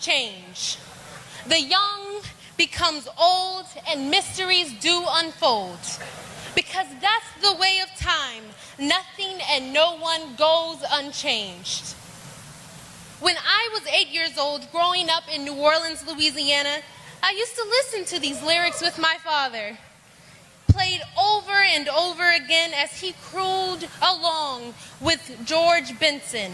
change. The young becomes old and mysteries do unfold. Because that's the way of time. Nothing and no one goes unchanged. When I was 8 years old, growing up in New Orleans, Louisiana, I used to listen to these lyrics with my father, played over and over again as he crooned along with George Benson.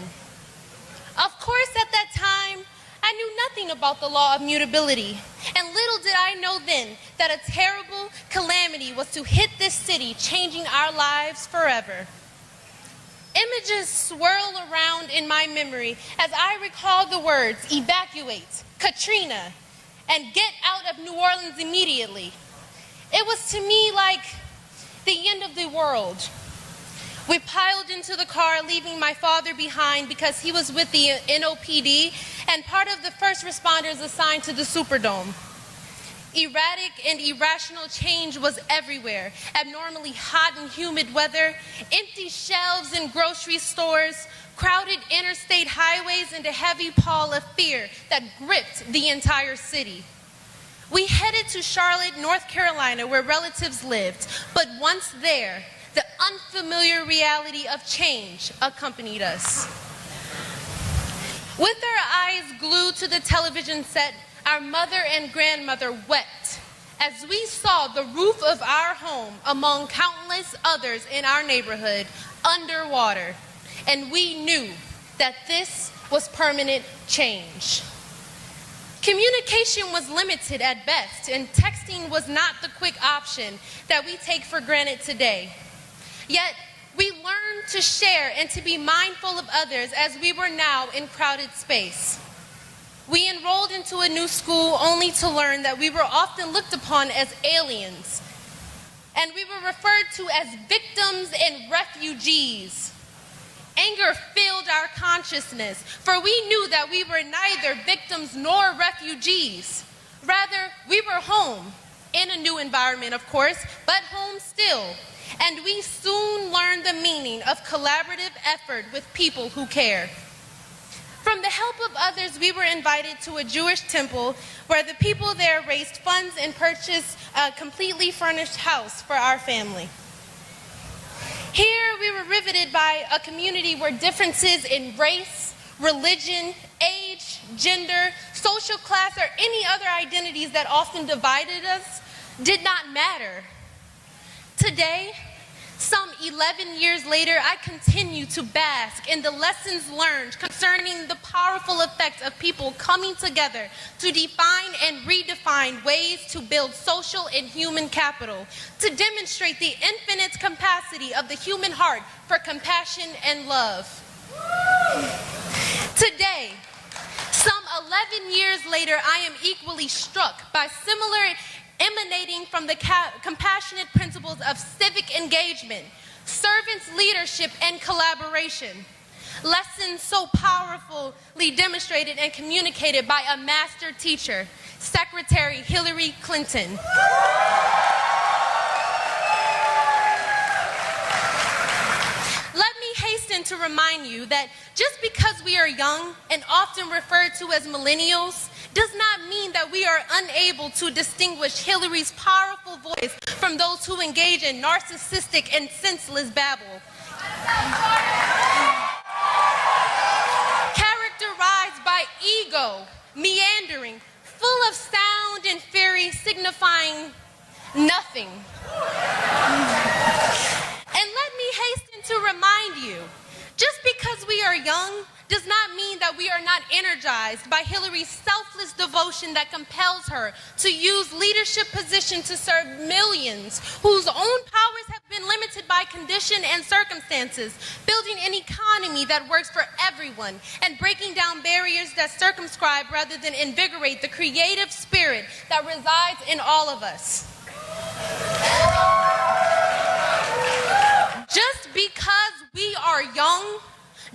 Of course, at that time, I knew nothing about the law of mutability, and little did I know then that a terrible calamity was to hit this city, changing our lives forever. Images swirl around in my memory as I recall the words, evacuate, Katrina, and get out of New Orleans immediately. It was to me like the end of the world. We piled into the car, leaving my father behind because he was with the NOPD and part of the first responders assigned to the Superdome. Erratic and irrational change was everywhere. Abnormally hot and humid weather, empty shelves in grocery stores, crowded interstate highways, and a heavy pall of fear that gripped the entire city. We headed to Charlotte, North Carolina, where relatives lived, but once there, the unfamiliar reality of change accompanied us. With our eyes glued to the television set, our mother and grandmother wept as we saw the roof of our home, among countless others in our neighborhood, underwater. And we knew that this was permanent change. Communication was limited at best, and texting was not the quick option that we take for granted today. Yet, we learned to share and to be mindful of others as we were now in crowded space. We enrolled into a new school only to learn that we were often looked upon as aliens, and we were referred to as victims and refugees. Anger filled our consciousness, for we knew that we were neither victims nor refugees. Rather, we were home, in a new environment, of course, but home still. And we soon learned the meaning of collaborative effort with people who care. From the help of others, we were invited to a Jewish temple where the people there raised funds and purchased a completely furnished house for our family. Here, we were riveted by a community where differences in race, religion, age, gender, social class, or any other identities that often divided us did not matter. Today, some 11 years later, I continue to bask in the lessons learned concerning the powerful effects of people coming together to define and redefine ways to build social and human capital, to demonstrate the infinite capacity of the human heart for compassion and love. Today, some 11 years later, I am equally struck by similar emanating from the compassionate principles of civic engagement, servants leadership, and collaboration. Lessons so powerfully demonstrated and communicated by a master teacher, Secretary Hillary Clinton. Let me hasten to remind you that just because we are young and often referred to as millennials does not mean that we are unable to distinguish Hillary's powerful voice from those who engage in narcissistic and senseless babble. Characterized by ego, meandering, full of sound and fury, signifying nothing. And let me hasten to remind you, just because we are young does not mean that we are not energized by Hillary's selfless devotion that compels her to use leadership position to serve millions whose own powers have been limited by condition and circumstances, building an economy that works for everyone, and breaking down barriers that circumscribe rather than invigorate the creative spirit that resides in all of us. Just because we are young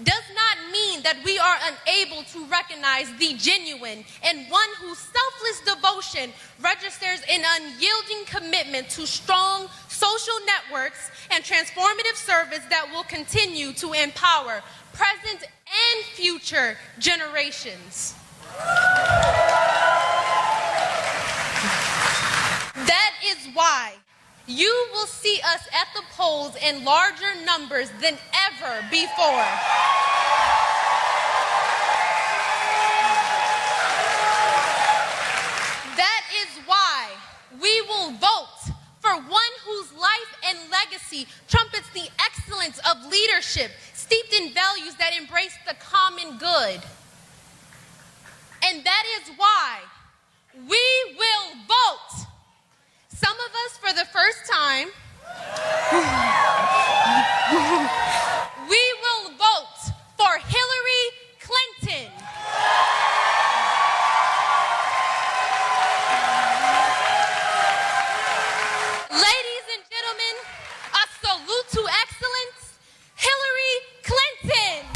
does not mean that we are unable to recognize the genuine and one whose selfless devotion registers an unyielding commitment to strong social networks and transformative service that will continue to empower present and future generations. polls in larger numbers than ever before. That is why we will vote for one whose life and legacy trumpets the excellence of leadership steeped in values that embrace the common good. And that is why we will vote. Some of us for the first time, we will vote for Hillary Clinton. Ladies and gentlemen, a salute to excellence, Hillary Clinton.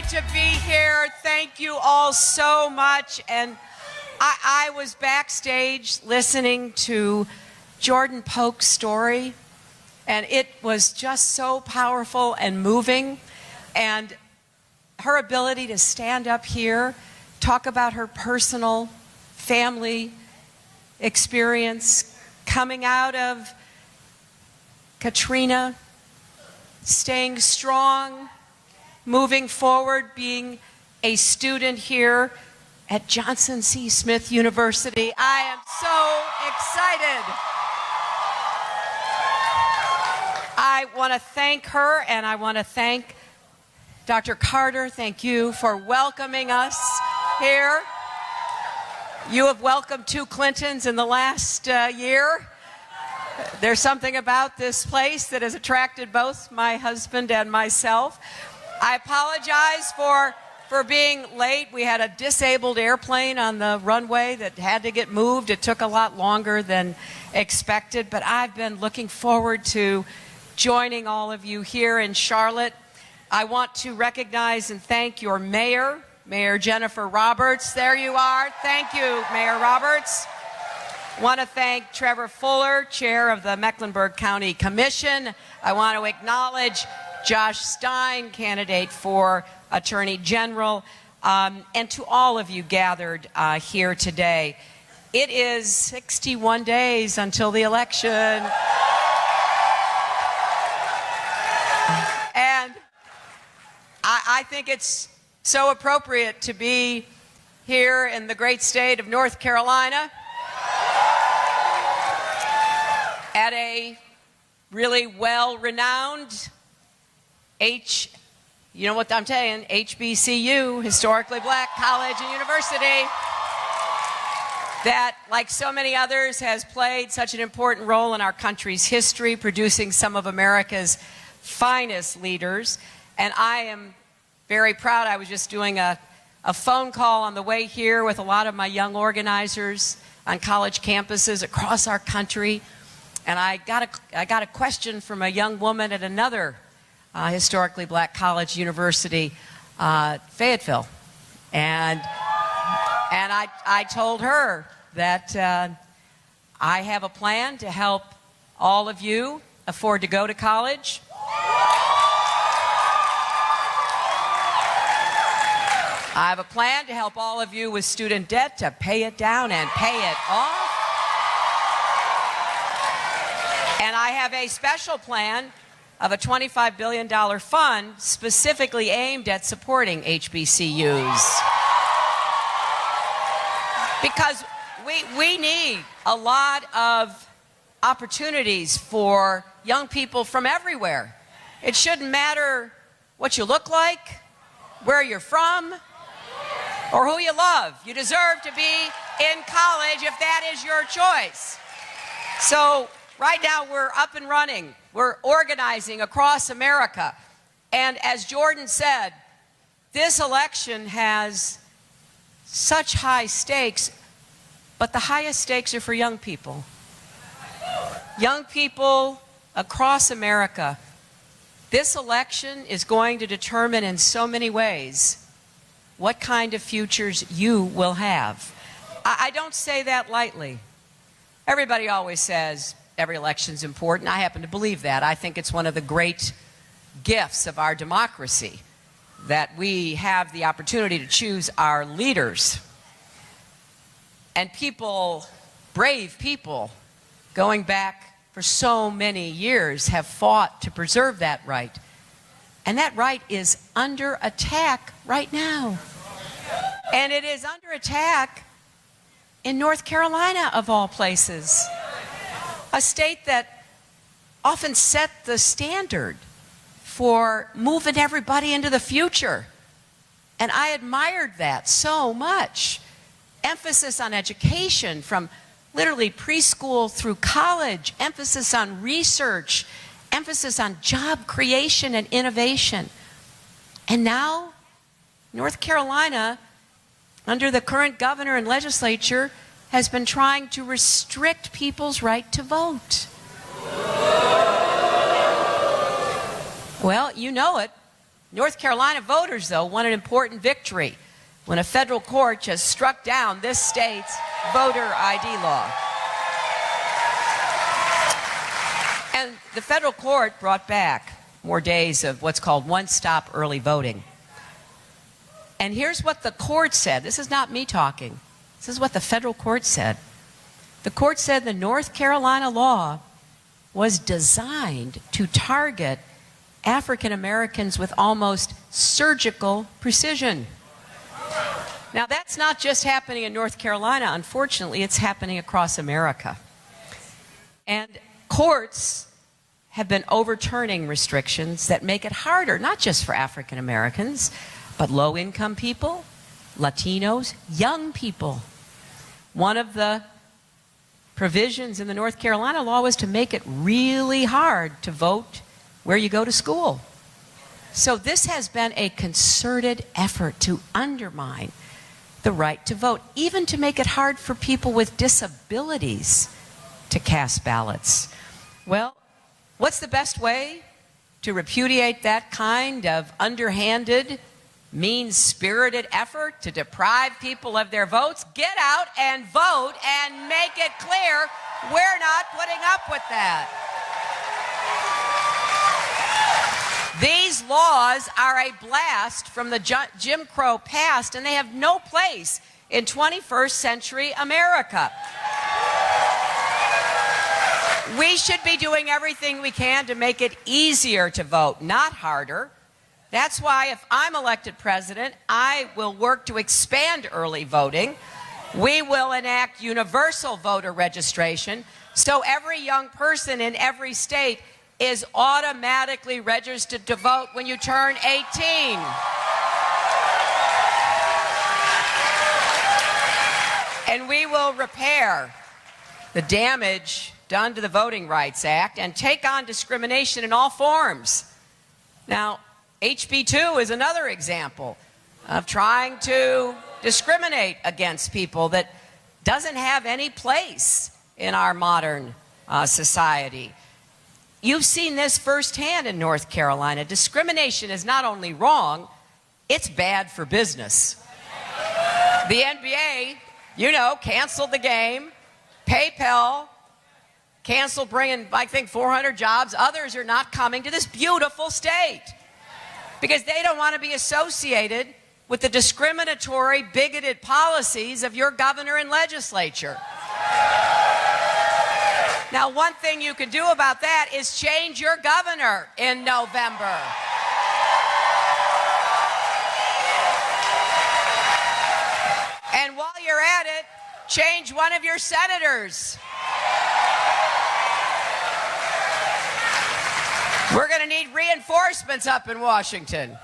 To be here. Thank you all so much. And I was backstage listening to Jordan Polk's story, and it was just so powerful and moving. And her ability to stand up here, talk about her personal family experience, coming out of Katrina, staying strong, moving forward, being a student here at Johnson C. Smith University. I am so excited. I want to thank her, and I want to thank Dr. Carter. Thank you for welcoming us here. You have welcomed 2 Clintons in the last year. There's something about this place that has attracted both my husband and myself. I apologize for being late. We had a disabled airplane on the runway that had to get moved. It took a lot longer than expected, but I've been looking forward to joining all of you here in Charlotte. I want to recognize and thank your mayor, Mayor Jennifer Roberts. There you are. Thank you, Mayor Roberts. I want to thank Trevor Fuller, chair of the Mecklenburg County Commission. I want to acknowledge Josh Stein, candidate for Attorney General, and to all of you gathered here today. It is 61 days until the election. And I think it's so appropriate to be here in the great state of North Carolina at a really well-renowned you know what I'm saying, HBCU, Historically Black College and University, that, like so many others, has played such an important role in our country's history, producing some of America's finest leaders. And I am very proud. I was just doing a phone call on the way here with a lot of my young organizers on college campuses across our country. And I got a question from a young woman at another historically black college, University, Fayetteville. And I told her that I have a plan to help all of you afford to go to college. I have a plan to help all of you with student debt to pay it down and pay it off. And I have a special plan of a $25 billion fund specifically aimed at supporting HBCUs. Because we need a lot of opportunities for young people from everywhere. It shouldn't matter what you look like, where you're from, or who you love. You deserve to be in college if that is your choice. So right now we're up and running. We're organizing across America. And as Jordan said, this election has such high stakes, but the highest stakes are for young people. Young people across America. This election is going to determine in so many ways what kind of futures you will have. I don't say that lightly. Everybody always says every election's important. I happen to believe that. I think it's one of the great gifts of our democracy that we have the opportunity to choose our leaders. And people, brave people, going back for so many years, have fought to preserve that right. And that right is under attack right now. And it is under attack in North Carolina, of all places. A state that often set the standard for moving everybody into the future. And I admired that so much. Emphasis on education from literally preschool through college, emphasis on research, emphasis on job creation and innovation. And now, North Carolina, under the current governor and legislature, has been trying to restrict people's right to vote. Well, you know it. North Carolina voters, though, won an important victory when a federal court just struck down this state's voter ID law. And the federal court brought back more days of what's called one-stop early voting. And here's what the court said. This is not me talking. This is what the federal court said. The court said the North Carolina law was designed to target African Americans with almost surgical precision. Now, that's not just happening in North Carolina. Unfortunately, it's happening across America. And courts have been overturning restrictions that make it harder, not just for African Americans, but low-income people, Latinos, young people. One of the provisions in the North Carolina law was to make it really hard to vote where you go to school. So this has been a concerted effort to undermine the right to vote, even to make it hard for people with disabilities to cast ballots. Well, what's the best way to repudiate that kind of underhanded, mean-spirited effort to deprive people of their votes? Get out and vote and make it clear we're not putting up with that. These laws are a blast from the Jim Crow past, and they have no place in 21st century America. We should be doing everything we can to make it easier to vote, not harder. That's why if I'm elected president, I will work to expand early voting. We will enact universal voter registration so every young person in every state is automatically registered to vote when you turn 18. And we will repair the damage done to the Voting Rights Act and take on discrimination in all forms. Now, HB 2 is another example of trying to discriminate against people that doesn't have any place in our modern society. You've seen this firsthand in North Carolina. Discrimination is not only wrong, it's bad for business. The NBA, you know, canceled the game. PayPal canceled bringing, I think, 400 jobs. Others are not coming to this beautiful state because they don't want to be associated with the discriminatory, bigoted policies of your governor and legislature. Now, one thing you can do about that is change your governor in November. And while you're at it, change one of your senators. We're going to need reinforcements up in Washington.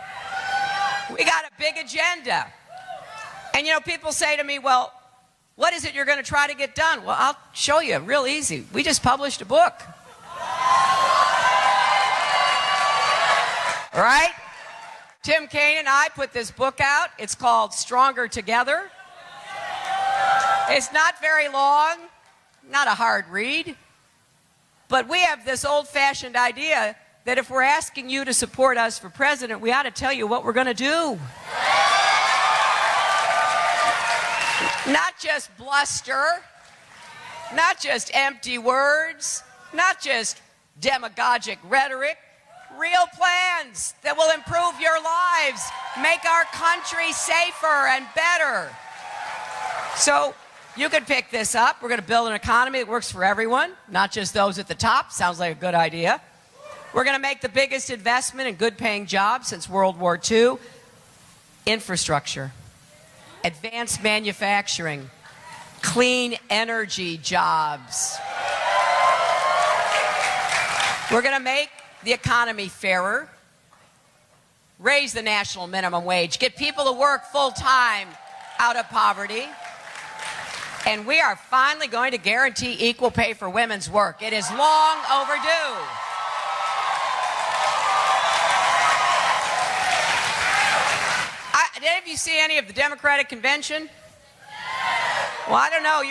We got a big agenda. And, you know, people say to me, well, What is it you're going to try to get done? Well, I'll show you. Real easy. We just published a book. Right? Tim Kaine and I put this book out. It's called Stronger Together. It's not very long, not a hard read. But we have this old-fashioned idea that if we're asking you to support us for president, we ought to tell you what we're going to do. Not just bluster, not just empty words, not just demagogic rhetoric, real plans that will improve your lives, make our country safer and better. So you can pick this up. We're going to build an economy that works for everyone, not just those at the top. Sounds like a good idea. We're going to make the biggest investment in good-paying jobs since World War II. Infrastructure, advanced manufacturing, clean energy jobs. We're going to make the economy fairer, raise the national minimum wage, get people to work full-time out of poverty. And we are finally going to guarantee equal pay for women's work. It is long overdue. Did any of you see any of the Democratic convention? Well, I don't know.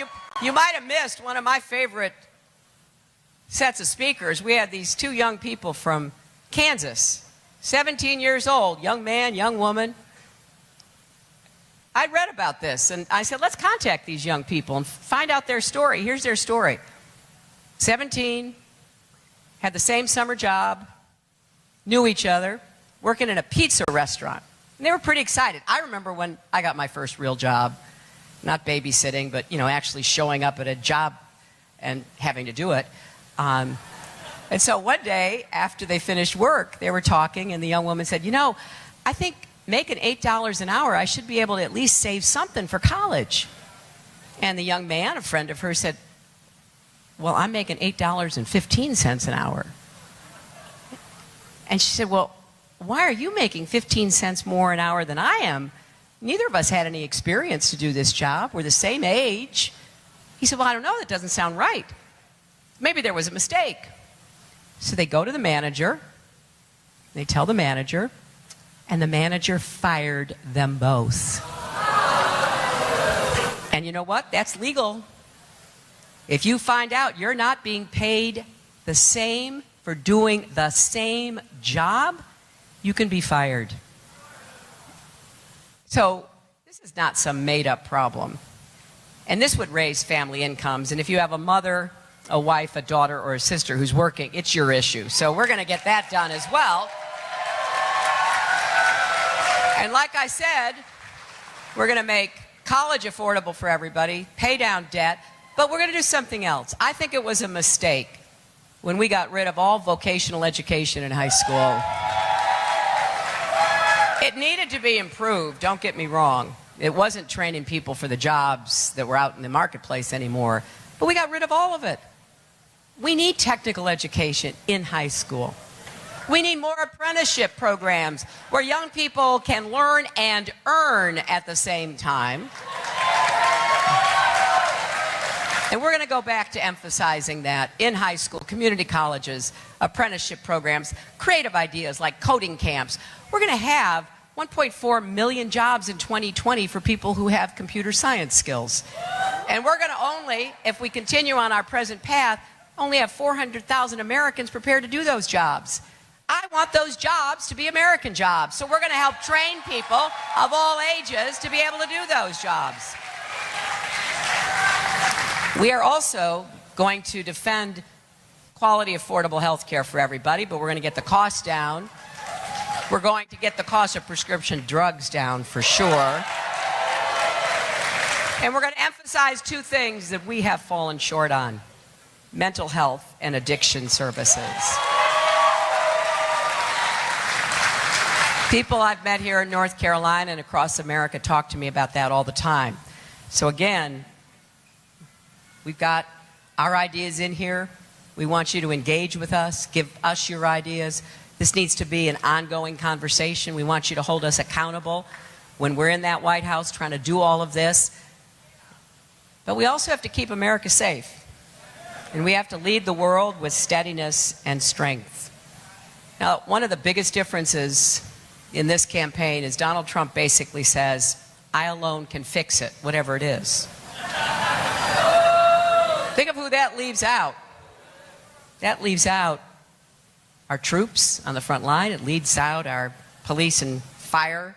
You might have missed one of my favorite sets of speakers. We had these two young people from Kansas, 17 years old, young man, young woman. I read about this, and I said, let's contact these young people and find out their story. Here's their story. 17, had the same summer job, knew each other, working in a pizza restaurant. And they were pretty excited. I remember when I got my first real job, not babysitting, but, actually showing up at a job and having to do it. And so one day, after they finished work, they were talking, and the young woman said, I think making $8 an hour, I should be able to at least save something for college. And the young man, a friend of hers, said, well, I'm making $8.15 an hour. And she said, well, why are you making 15 cents more an hour than I am? Neither of us had any experience to do this job. We're the same age. He said, well, I don't know. That doesn't sound right. Maybe there was a mistake. So they go to the manager. They tell the manager. And the manager fired them both. And you know what? That's legal. If you find out you're not being paid the same for doing the same job, you can be fired. So this is not some made-up problem. And this would raise family incomes. And if you have a mother, a wife, a daughter, or a sister who's working, it's your issue. So we're going to get that done as well. And like I said, we're going to make college affordable for everybody, pay down debt, but we're going to do something else. I think it was a mistake when we got rid of all vocational education in high school. It needed to be improved, don't get me wrong. It wasn't training people for the jobs that were out in the marketplace anymore, but we got rid of all of it. We need technical education in high school. We need more apprenticeship programs where young people can learn and earn at the same time. And we're going to go back to emphasizing that in high school, community colleges, apprenticeship programs, creative ideas like coding camps. We're going to have 1.4 million jobs in 2020 for people who have computer science skills. And we're going to only, if we continue on our present path, only have 400,000 Americans prepared to do those jobs. I want those jobs to be American jobs. So we're going to help train people of all ages to be able to do those jobs. We are also going to defend quality, affordable health care for everybody, but we're going to get the cost down. We're going to get the cost of prescription drugs down for sure. And we're going to emphasize two things that we have fallen short on: mental health and addiction services. People I've met here in North Carolina and across America talk to me about that all the time. So again, we've got our ideas in here. We want you to engage with us, give us your ideas. This needs to be an ongoing conversation. We want you to hold us accountable when we're in that White House trying to do all of this. But we also have to keep America safe. And we have to lead the world with steadiness and strength. Now, one of the biggest differences in this campaign is Donald Trump basically says, I alone can fix it, whatever it is. Think of who that leaves out. That leaves out our troops on the front line. It leaves out our police and fire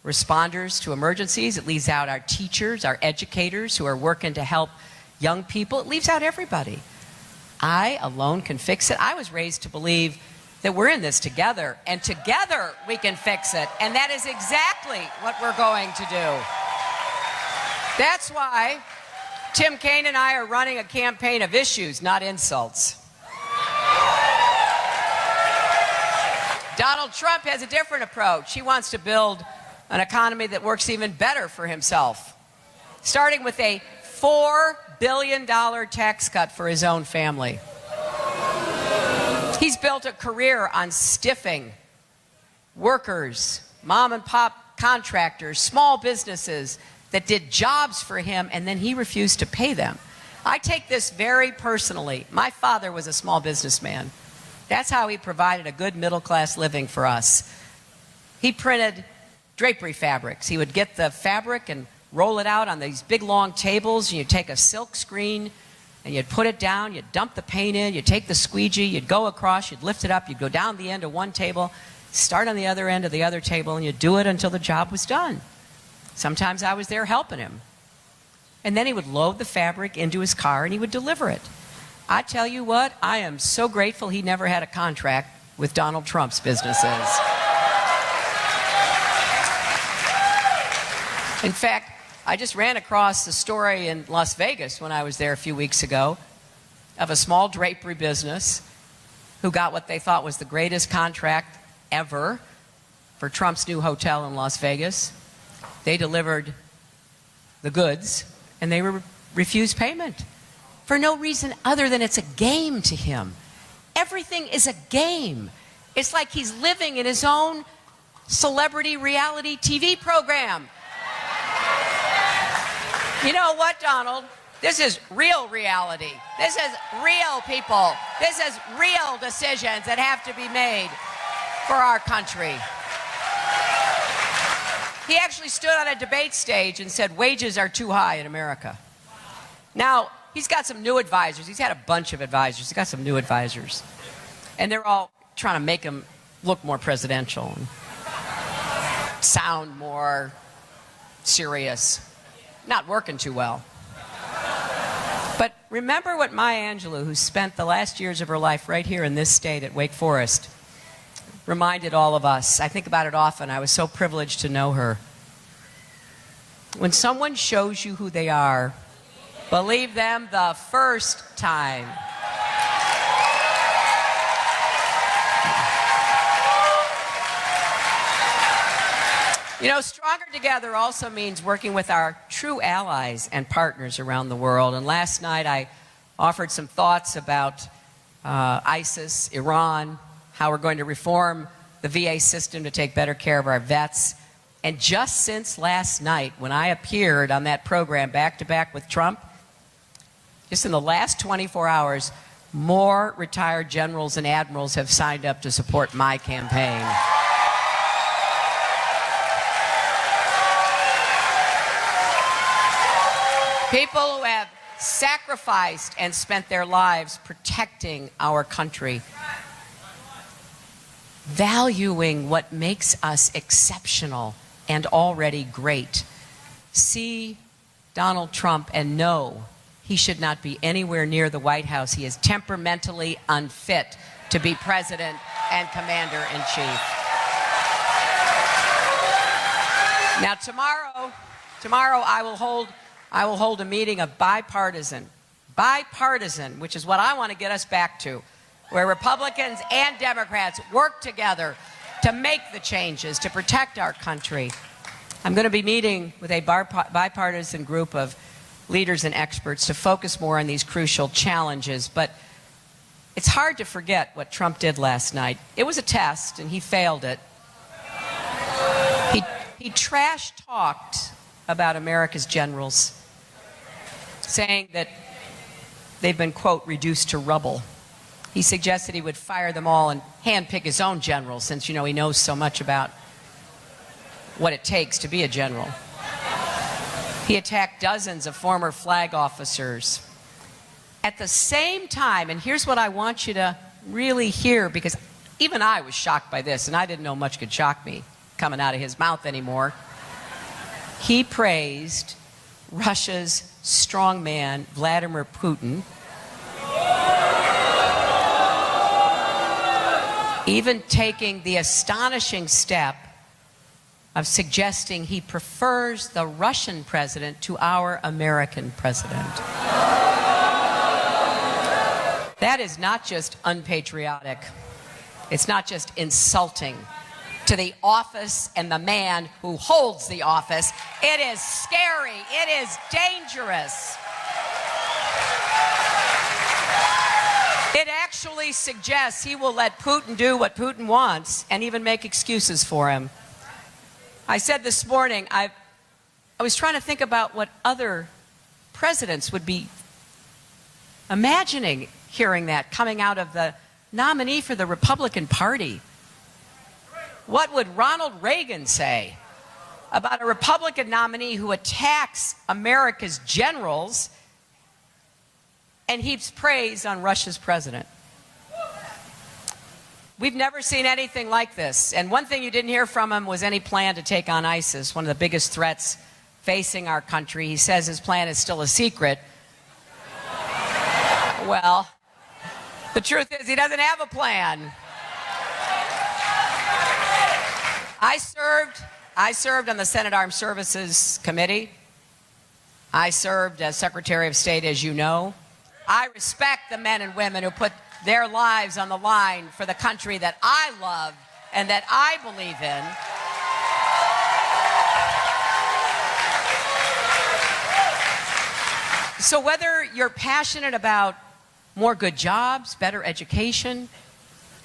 responders to emergencies. It leaves out our teachers, our educators who are working to help young people. It leaves out everybody. I alone can fix it. I was raised to believe that we're in this together, and together we can fix it. And that is exactly what we're going to do. That's why Tim Kaine and I are running a campaign of issues, not insults. Donald Trump has a different approach. He wants to build an economy that works even better for himself, starting with a $4 billion tax cut for his own family. He's built a career on stiffing workers, mom and pop contractors, small businesses that did jobs for him, and then he refused to pay them. I take this very personally. My father was a small businessman. That's how he provided a good middle-class living for us. He printed drapery fabrics. He would get the fabric and roll it out on these big, long tables, and you'd take a silk screen, and you'd put it down, you'd dump the paint in, you'd take the squeegee, you'd go across, you'd lift it up, you'd go down the end of one table, start on the other end of the other table, and you'd do it until the job was done. Sometimes I was there helping him. And then he would load the fabric into his car, and he would deliver it. I tell you what, I am so grateful he never had a contract with Donald Trump's businesses. In fact, I just ran across the story in Las Vegas when I was there a few weeks ago of a small drapery business who got what they thought was the greatest contract ever for Trump's new hotel in Las Vegas. They delivered the goods, and they refused payment for no reason other than it's a game to him. Everything is a game. It's like he's living in his own celebrity reality TV program. You know what, Donald? This is real reality. This is real people. This is real decisions that have to be made for our country. He actually stood on a debate stage and said wages are too high in America. Now, he's got some new advisors. He's had a bunch of advisors. He's got some new advisors. And they're all trying to make him look more presidential and sound more serious. Not working too well. But remember what Maya Angelou, who spent the last years of her life right here in this state at Wake Forest, reminded all of us. I think about it often. I was so privileged to know her. When someone shows you who they are, believe them the first time. You know, stronger together also means working with our true allies and partners around the world. And last night I offered some thoughts about ISIS, Iran, how we're going to reform the VA system to take better care of our vets. And just since last night, when I appeared on that program back-to-back with Trump, just in the last 24 hours, more retired generals and admirals have signed up to support my campaign. People who have sacrificed and spent their lives protecting our country, valuing what makes us exceptional and already great. See Donald Trump and know he should not be anywhere near the White House. He is temperamentally unfit to be president and commander-in-chief. Now tomorrow I will hold a meeting of bipartisan, which is what I want to get us back to, where Republicans and Democrats work together to make the changes to protect our country. I'm going to be meeting with a bipartisan group of leaders and experts to focus more on these crucial challenges. But it's hard to forget what Trump did last night. It was a test, and he failed it. He trash-talked about America's generals. saying that they've been, quote, reduced to rubble. He suggested he would fire them all and handpick his own general, since, he knows so much about what it takes to be a general. He attacked dozens of former flag officers. At the same time, and here's what I want you to really hear, because even I was shocked by this, and I didn't know much could shock me coming out of his mouth anymore. He praised Russia's strongman, Vladimir Putin, even taking the astonishing step of suggesting he prefers the Russian president to our American president. That is not just unpatriotic. It's not just insulting to the office and the man who holds the office. It is scary. It is dangerous. It actually suggests he will let Putin do what Putin wants and even make excuses for him. I said this morning, I was trying to think about what other presidents would be imagining hearing that coming out of the nominee for the Republican Party. What would Ronald Reagan say about a Republican nominee who attacks America's generals and heaps praise on Russia's president? We've never seen anything like this. And one thing you didn't hear from him was any plan to take on ISIS, one of the biggest threats facing our country. He says his plan is still a secret. Well, the truth is he doesn't have a plan. I served on the Senate Armed Services Committee. I served as Secretary of State, as you know. I respect the men and women who put their lives on the line for the country that I love and that I believe in. So whether you're passionate about more good jobs, better education,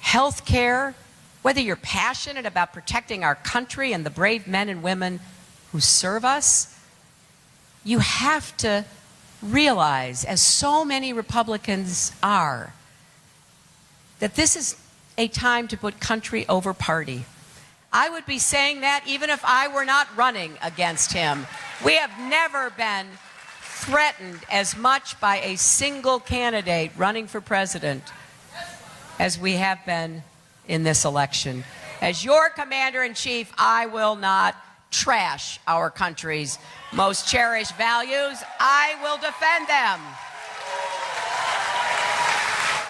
health care, whether you're passionate about protecting our country and the brave men and women who serve us, you have to realize, as so many Republicans are, that this is a time to put country over party. I would be saying that even if I were not running against him. We have never been threatened as much by a single candidate running for president as we have been in this election. As your commander-in-chief, I will not trash our country's most cherished values. I will defend them.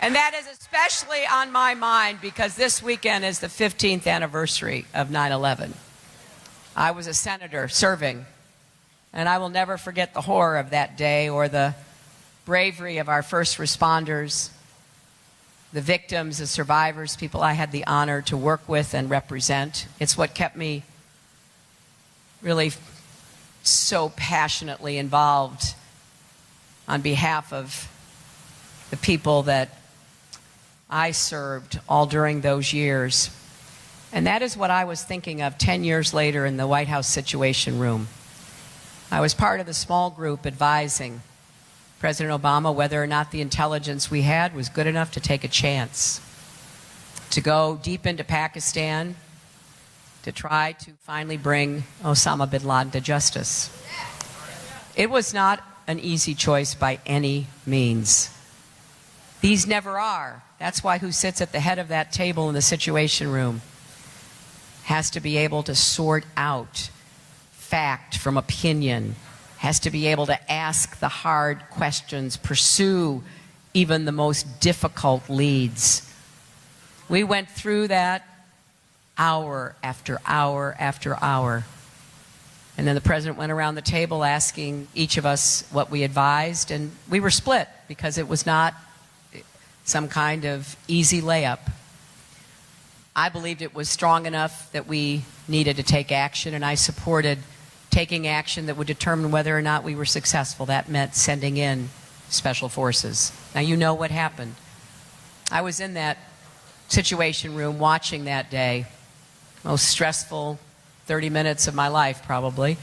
And that is especially on my mind because this weekend is the 15th anniversary of 9/11. I was a senator serving, and I will never forget the horror of that day or the bravery of our first responders, the victims, the survivors, people I had the honor to work with and represent. It's what kept me really so passionately involved on behalf of the people that I served all during those years. And that is what I was thinking of 10 years later in the White House Situation Room. I was part of the small group advising President Obama whether or not the intelligence we had was good enough to take a chance to go deep into Pakistan to try to finally bring Osama bin Laden to justice. It was not an easy choice by any means. These never are. That's why who sits at the head of that table in the Situation Room has to be able to sort out fact from opinion, has to be able to ask the hard questions, pursue even the most difficult leads. We went through that hour after hour after hour. And then the president went around the table asking each of us what we advised, and we were split because it was not some kind of easy layup. I believed it was strong enough that we needed to take action, and I supported taking action that would determine whether or not we were successful. That meant sending in special forces. Now, you know what happened. I was in that Situation Room watching that day, most stressful 30 minutes of my life probably,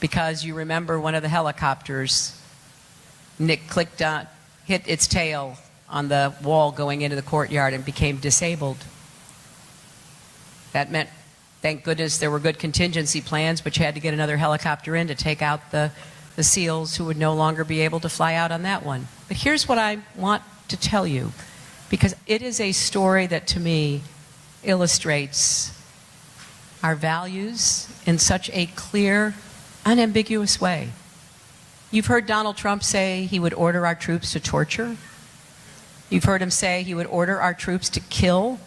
because you remember one of the helicopters Nick hit its tail on the wall going into the courtyard and became disabled. That meant, thank goodness, there were good contingency plans, but you had to get another helicopter in to take out the SEALs who would no longer be able to fly out on that one. But here's what I want to tell you, because it is a story that, to me, illustrates our values in such a clear, unambiguous way. You've heard Donald Trump say he would order our troops to torture. You've heard him say he would order our troops to kill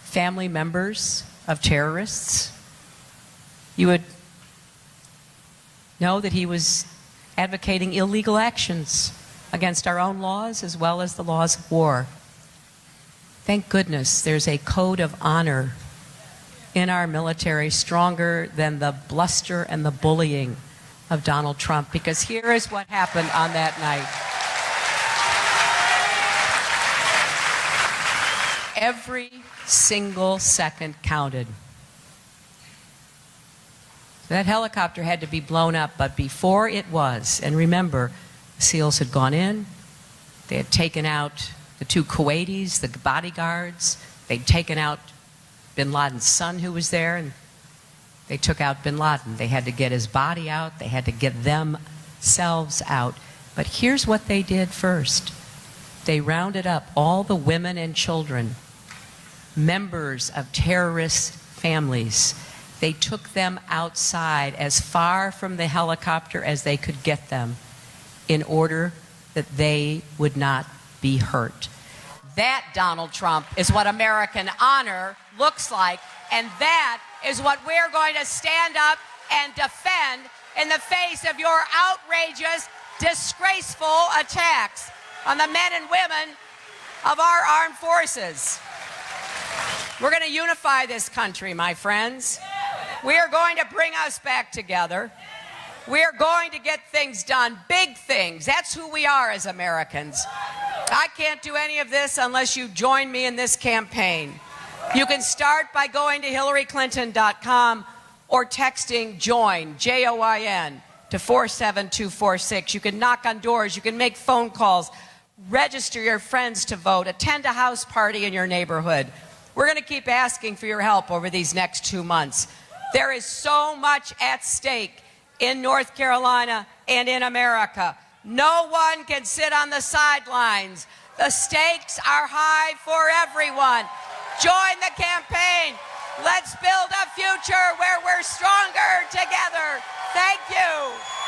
family members of terrorists. You would know that he was advocating illegal actions against our own laws as well as the laws of war. Thank goodness there's a code of honor in our military stronger than the bluster and the bullying of Donald Trump, because here is what happened on that night. Every single second counted. That helicopter had to be blown up, but before it was, and remember, the SEALs had gone in, they had taken out the two Kuwaitis, the bodyguards, they'd taken out bin Laden's son who was there, and they took out bin Laden. They had to get his body out, they had to get themselves out. But here's what they did first. They rounded up all the women and children, members of terrorist families. They took them outside as far from the helicopter as they could get them in order that they would not be hurt. That, Donald Trump, is what American honor looks like, and that is what we're going to stand up and defend in the face of your outrageous, disgraceful attacks on the men and women of our armed forces. We're going to unify this country, my friends. We are going to bring us back together. We are going to get things done, big things. That's who we are as Americans. I can't do any of this unless you join me in this campaign. You can start by going to HillaryClinton.com or texting JOIN, J-O-I-N, to 47246. You can knock on doors. You can make phone calls. Register your friends to vote. Attend a house party in your neighborhood. We're going to keep asking for your help over these next 2 months. There is so much at stake in North Carolina and in America. No one can sit on the sidelines. The stakes are high for everyone. Join the campaign. Let's build a future where we're stronger together. Thank you.